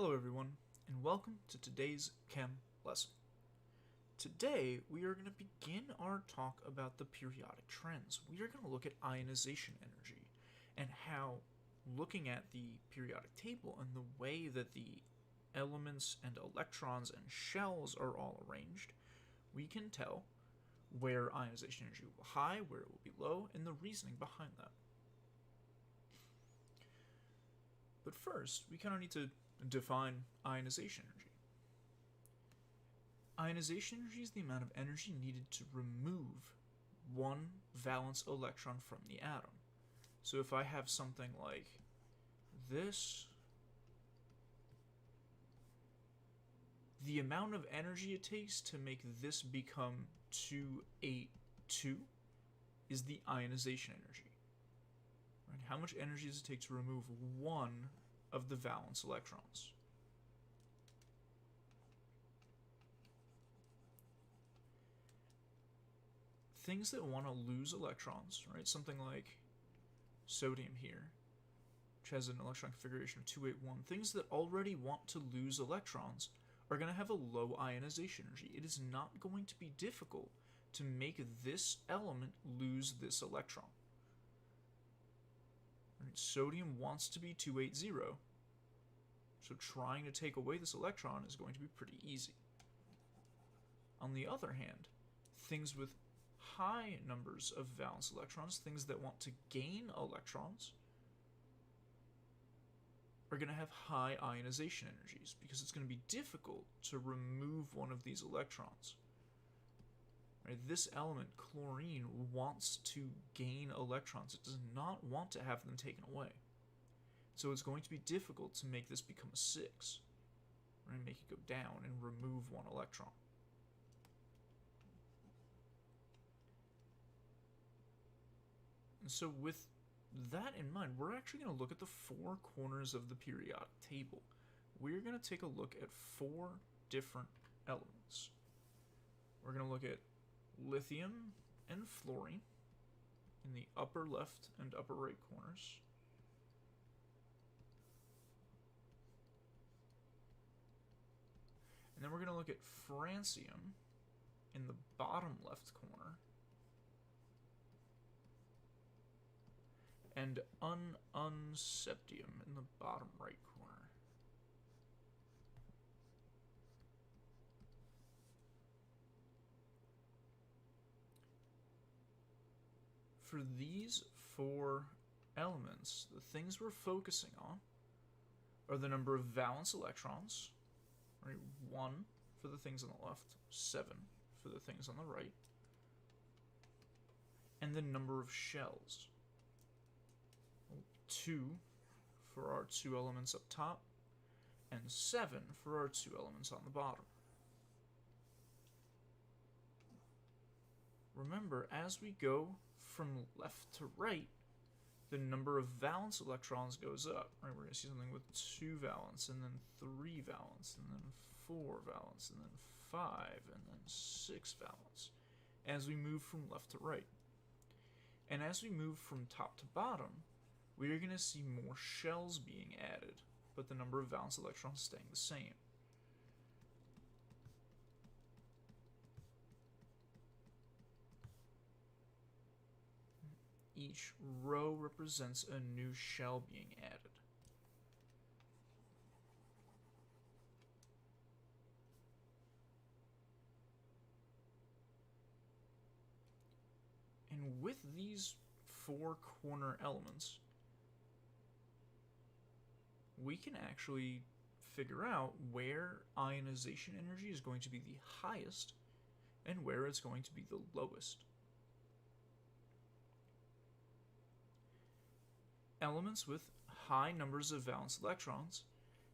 Hello everyone, and welcome to today's chem lesson. Today, we are going to begin our talk about the periodic trends. We are going to look at ionization energy and how, looking at the periodic table and the way that the elements and electrons and shells are all arranged, we can tell where ionization energy will be high, where it will be low, and the reasoning behind that. But first, we kind of need to define ionization energy. Ionization energy is the amount of energy needed to remove one valence electron from the atom. So if I have something like this, the amount of energy it takes to make this become 282 is the ionization energy. Right? How much energy does it take to remove one of the valence electrons? Things that want to lose electrons, right? Something like sodium here, which has an electron configuration of 281. Things that already want to lose electrons are going to have a low ionization energy. It is not going to be difficult to make this element lose this electron. Right? Sodium wants to be 280, so trying to take away this electron is going to be pretty easy. On the other hand, things with high numbers of valence electrons, things that want to gain electrons, are going to have high ionization energies because it's going to be difficult to remove one of these electrons. Right? This element, chlorine, wants to gain electrons. It does not want to have them taken away. So it's going to be difficult to make this become a 6. Right? Make it go down and remove one electron. And so with that in mind, we're actually going to look at the 4 corners of the periodic table. We're going to take a look at 4 different elements. We're going to look at lithium and fluorine in the upper left and upper right corners. And then we're going to look at francium in the bottom left corner. And unseptium in the bottom right corner. For these 4 elements, the things we're focusing on are the number of valence electrons, right? 1 for the things on the left, 7 for the things on the right, and the number of shells. 2 for our 2 elements up top, and 7 for our 2 elements on the bottom. Remember, as we go from left to right, the number of valence electrons goes up. Right? We're going to see something with 2 valence, and then 3 valence, and then 4 valence, and then 5, and then 6 valence, as we move from left to right. And as we move from top to bottom, we are going to see more shells being added, but the number of valence electrons staying the same. Each row represents a new shell being added. And with these 4 corner elements, we can actually figure out where ionization energy is going to be the highest and where it's going to be the lowest. Elements with high numbers of valence electrons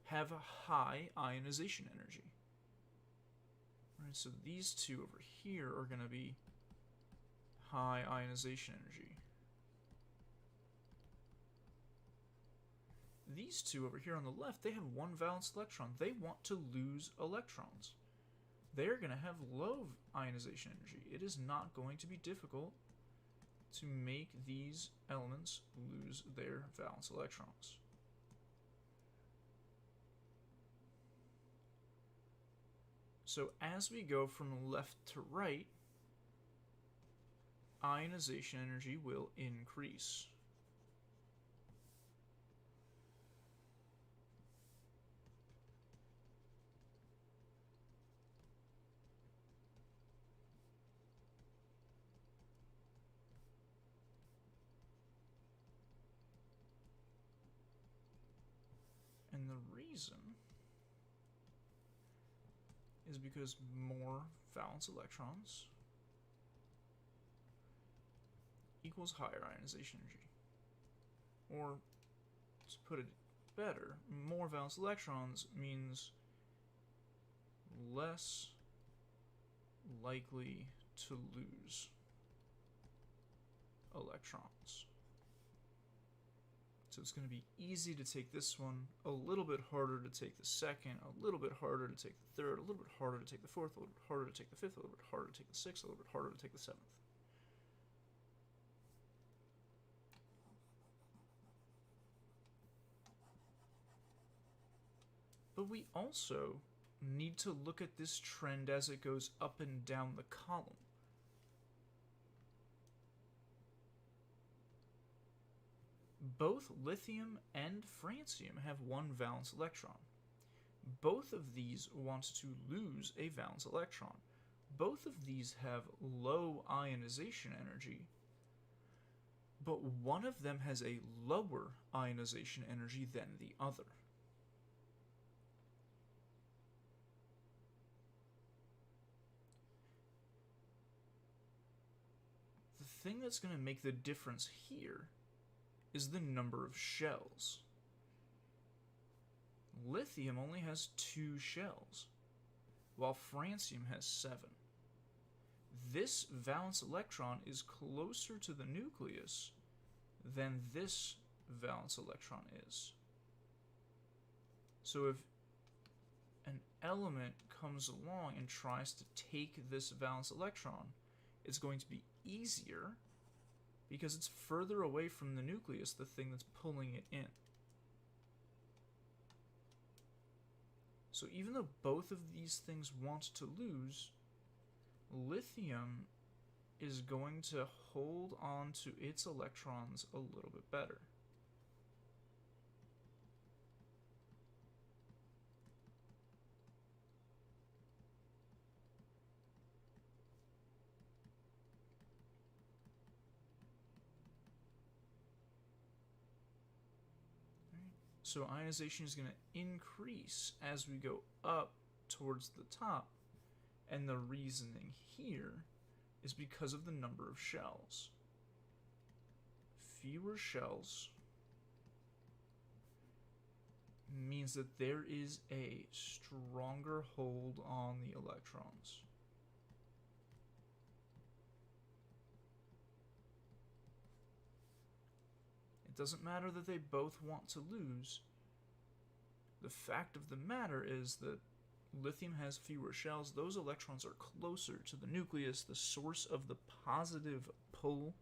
have a high ionization energy. Right, so these 2 over here are going to be high ionization energy. These 2 over here on the left, they have 1 valence electron. They want to lose electrons. They're going to have low ionization energy. It is not going to be difficult to make these elements lose their valence electrons. So as we go from left to right, ionization energy will increase. And the reason is because more valence electrons equals higher ionization energy. Or, to put it better, more valence electrons means less likely to lose electrons. So it's going to be easy to take this one, a little bit harder to take the second, a little bit harder to take the third, a little bit harder to take the fourth, a little bit harder to take the fifth, a little bit harder to take the sixth, a little bit harder to take the seventh. But we also need to look at this trend as it goes up and down the column. Both lithium and francium have one valence electron. Both of these want to lose a valence electron. Both of these have low ionization energy, but one of them has a lower ionization energy than the other. The thing that's going to make the difference here is the number of shells. Lithium only has 2 shells, while francium has 7. This valence electron is closer to the nucleus than this valence electron is. So if an element comes along and tries to take this valence electron, it's going to be easier because it's further away from the nucleus, the thing that's pulling it in. So even though both of these things want to lose, lithium is going to hold on to its electrons a little bit better. So ionization is going to increase as we go up towards the top, and the reasoning here is because of the number of shells. Fewer shells means that there is a stronger hold on the electrons. It doesn't matter that they both want to lose. The fact of the matter is that lithium has fewer shells. Those electrons are closer to the nucleus, the source of the positive pull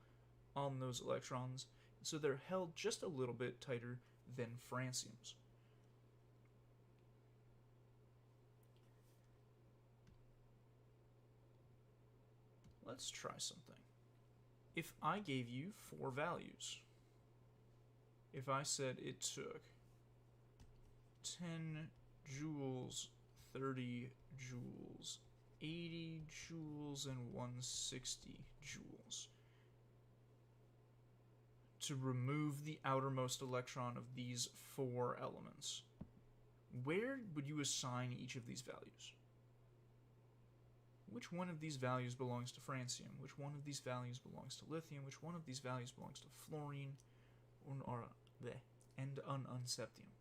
on those electrons, so they're held just a little bit tighter than francium's. Let's try something. If I gave you 4 values, if I said it took 10 joules, 30 joules, 80 joules, and 160 joules to remove the outermost electron of these 4 elements, where would you assign each of these values? Which one of these values belongs to francium? Which one of these values belongs to lithium? Which one of these values belongs to fluorine and unseptium?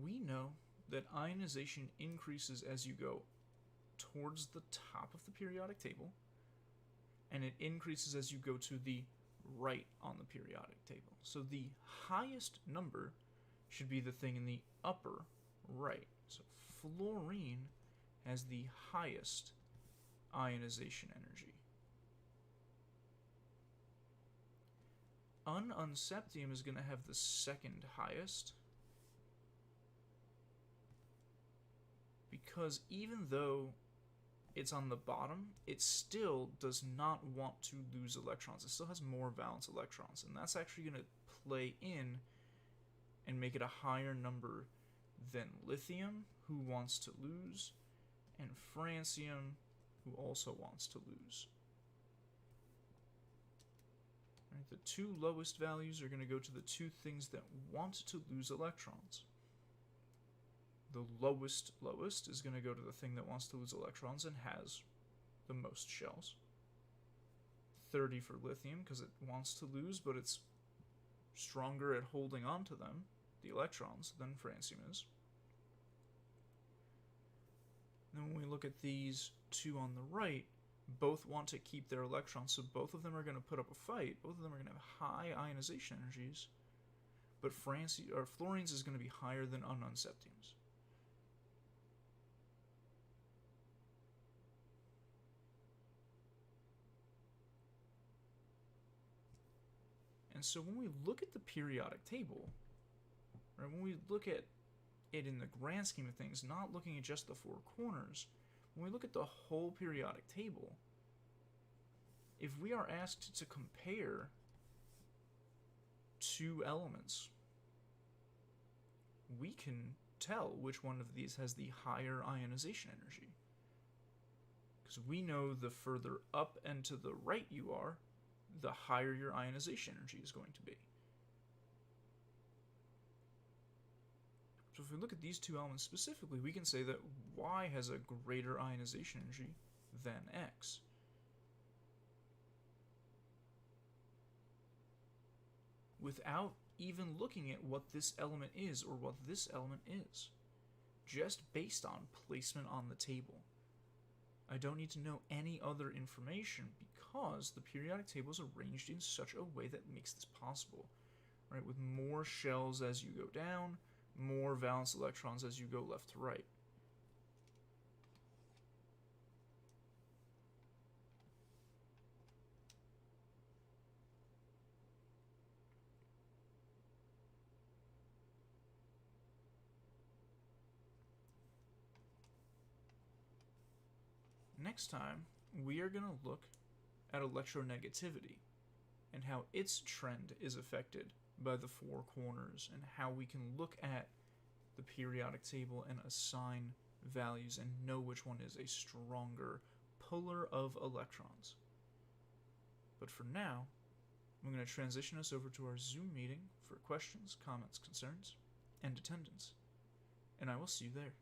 we know that ionization increases as you go towards the top of the periodic table, and it increases as you go to the right on the periodic table. So the highest number should be the thing in the upper right. So fluorine has the highest ionization energy. Unseptium is going to have the second highest, because even though it's on the bottom, it still does not want to lose electrons. It still has more valence electrons, and that's actually going to play in and make it a higher number than lithium, who wants to lose, and francium, who also wants to lose. Right, the two lowest values are going to go to the two things that want to lose electrons. The lowest is going to go to the thing that wants to lose electrons and has the most shells. 30 for lithium, because it wants to lose, but it's stronger at holding on to them, the electrons, than francium is. And then when we look at these two on the right, both want to keep their electrons, so both of them are going to put up a fight. Both of them are going to have high ionization energies, but fluorine's is going to be higher than unseptium's. And so when we look at the periodic table, right, when we look at it in the grand scheme of things, not looking at just the four corners, when we look at the whole periodic table, if we are asked to compare two elements, we can tell which one of these has the higher ionization energy. Because we know the further up and to the right you are, the higher your ionization energy is going to be. So if we look at these two elements specifically, we can say that Y has a greater ionization energy than X. Without even looking at what this element is or what this element is, just based on placement on the table. I don't need to know any other information because the periodic table is arranged in such a way that makes this possible, right? With more shells as you go down, more valence electrons as you go left to right. Next time, we are going to look at electronegativity and how its trend is affected by the four corners, and how we can look at the periodic table and assign values and know which one is a stronger puller of electrons. But for now, I'm going to transition us over to our Zoom meeting for questions, comments, concerns, and attendance, and I will see you there.